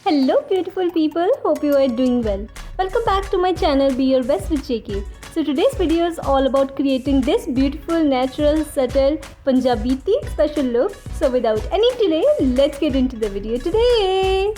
Hello beautiful people, hope you are doing well. Welcome back to my channel Be Your Best with JK. So today's video is all about creating this beautiful, natural, subtle Punjabi tea special look. So without any delay, let's get into the video today.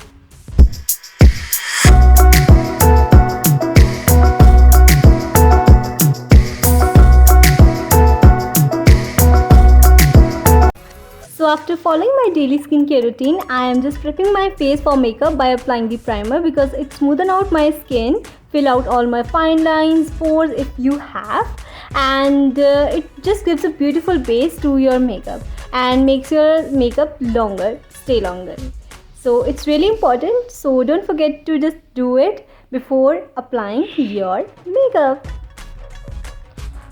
So after following my daily skincare routine, I am just prepping my face for makeup by applying the primer because it smoothens out my skin, fill out all my fine lines, pores if you have, and it just gives a beautiful base to your makeup and makes your makeup stay longer. So it's really important, so don't forget to just do it before applying your makeup.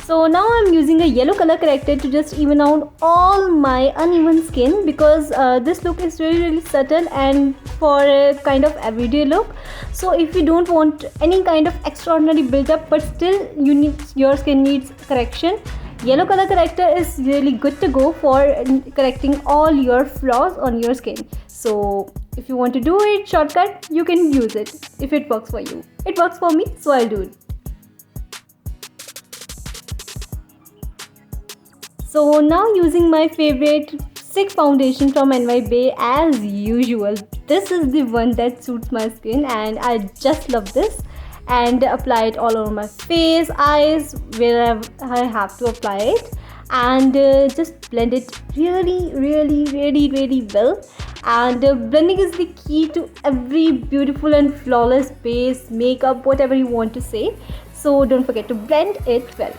So now I'm using a yellow color corrector to just even out all my uneven skin because this look is really subtle and for a kind of everyday look. So if you don't want any kind of extraordinary build-up but still your skin needs correction, yellow color corrector is really good to go for correcting all your flaws on your skin. So if you want to do it shortcut, you can use it if it works for you. It works for me, so I'll do it. So now using my favorite stick foundation from NY Bay as usual. This is the one that suits my skin and I just love this, and apply it all over my face, eyes, wherever I have to apply it, and just blend it really well. And blending is the key to every beautiful and flawless base, makeup, whatever you want to say. So don't forget to blend it well.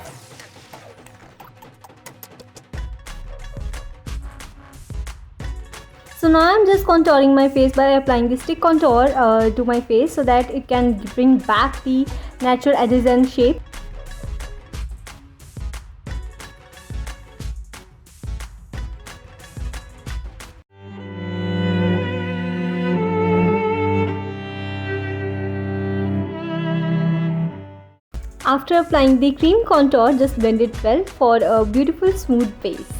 So now I'm just contouring my face by applying the stick contour to my face so that it can bring back the natural edges and shape. After applying the cream contour, just blend it well for a beautiful smooth base.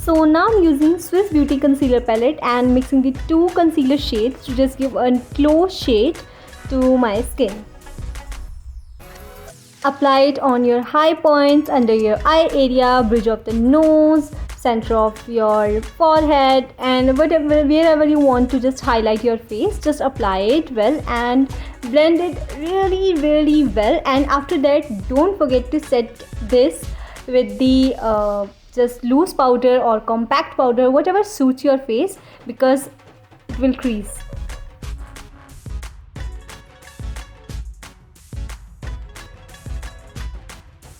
So now I'm using Swiss Beauty concealer palette and mixing the two concealer shades to just give a glow shade to my skin. Apply it on your high points, under your eye area, bridge of the nose, center of your forehead, and wherever you want to just highlight your face. Just apply it well and blend it really well. And after that, don't forget to set this with the just loose powder or compact powder, whatever suits your face, because it will crease.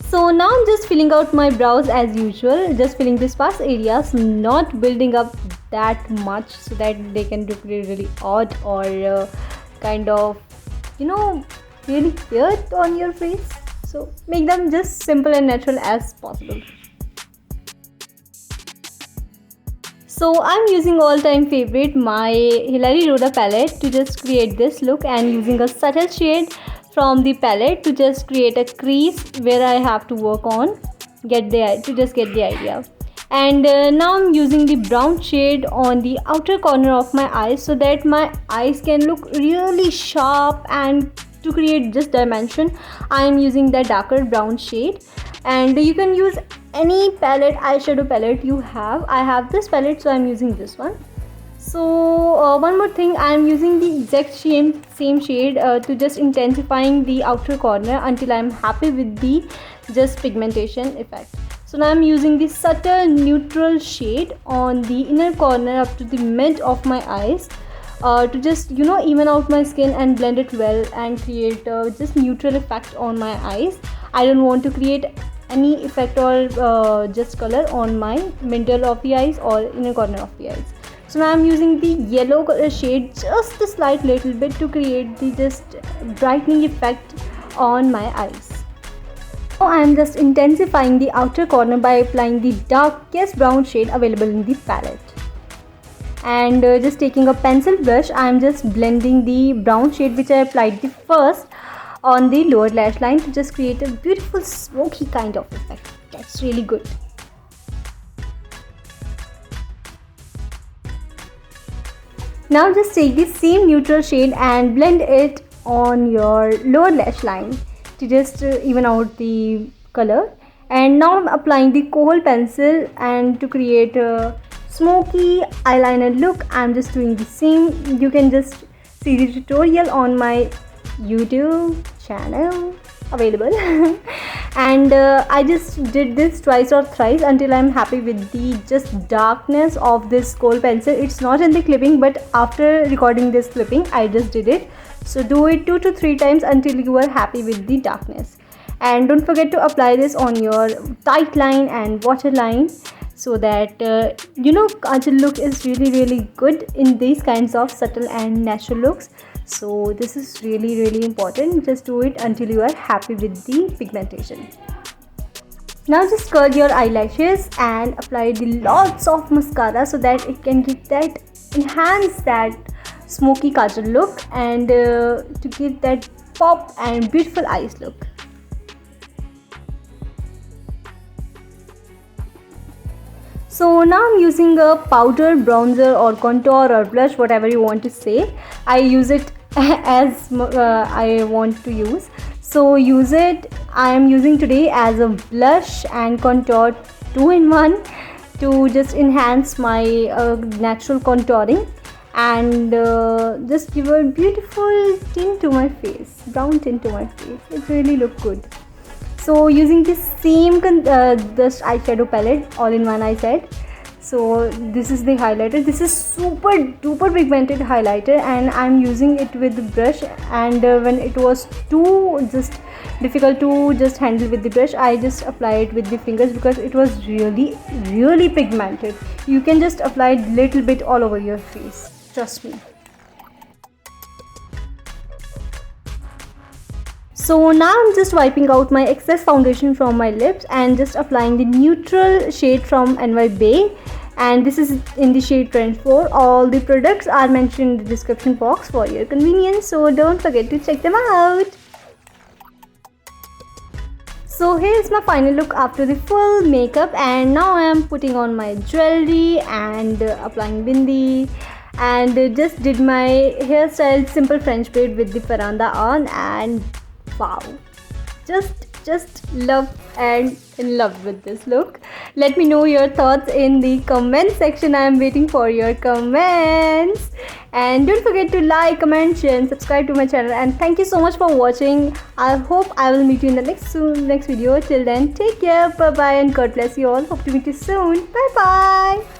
So now I'm just filling out my brows as usual, just filling the sparse areas, not building up that much so that they can look really odd or kind of, really weird on your face. So make them just simple and natural as possible. So I'm using all-time favorite, my Hilary Rhoda palette, to just create this look, and using a subtle shade from the palette to just create a crease where I have to work on, to just get the idea. And now I'm using the brown shade on the outer corner of my eyes so that my eyes can look really sharp, and to create this dimension I am using the darker brown shade. And you can use any eyeshadow palette you have. I have this palette, so I'm using this one. So one more thing, I am using the exact same shade to just intensifying the outer corner until I am happy with the just pigmentation effect. So now I'm using the subtle neutral shade on the inner corner up to the mid of my eyes to just even out my skin and blend it well and create just neutral effect on my eyes. I don't want to create any effect or just color on my middle of the eyes or inner corner of the eyes. So now I'm using the yellow color shade just a slight little bit to create the just brightening effect on my eyes. Now I am just intensifying the outer corner by applying the darkest brown shade available in the palette. And just taking a pencil brush, I am just blending the brown shade which I applied the first on the lower lash line to just create a beautiful smoky kind of effect. That's really good. Now just take the same neutral shade and blend it on your lower lash line to just even out the color. And now I'm applying the kohl pencil, and to create a smoky eyeliner look, I'm just doing the same. You can just see the tutorial on my YouTube channel available. And I just did this twice or thrice until I'm happy with the just darkness of this kohl pencil. It's not in the clipping, but after recording this clipping I just did it. So do it 2 to 3 times until you are happy with the darkness. And don't forget to apply this on your tight line and waterline, so that kajal look is really good in these kinds of subtle and natural looks. So this is really important. Just do it until you are happy with the pigmentation. Now just curl your eyelashes and apply the lots of mascara so that it can give that enhance that smoky kajal look, and to give that pop and beautiful eyes look. So now I'm using a powder, bronzer or contour or blush, whatever you want to say. I use it as I want to use. So use it. I am using today as a blush and contour 2 in 1 to just enhance my natural contouring, and just give a beautiful tint to my face, brown tint to my face. It really look good. So using this same this eyeshadow palette all in one, I said. So this is the highlighter. This is super duper pigmented highlighter, and I'm using it with the brush. And when it was too just difficult to just handle with the brush, I just apply it with the fingers because it was really pigmented. You can just apply it little bit all over your face, trust me. So now I'm just wiping out my excess foundation from my lips and just applying the neutral shade from NY Bay, and this is in the shade Trend 4. All the products are mentioned in the description box for your convenience, so don't forget to check them out. So here's my final look after the full makeup, and now I am putting on my jewelry and applying bindi, and just did my hairstyle simple French braid with the paranda on, and wow, just love and in love with this look. Let me know your thoughts in the comment section. I am waiting for your comments, and don't forget to like, comment, share and subscribe to my channel. And thank you so much for watching. I hope I will meet you in the next video. Till then, take care, bye bye, and God bless you all. Hope to meet you soon. Bye bye.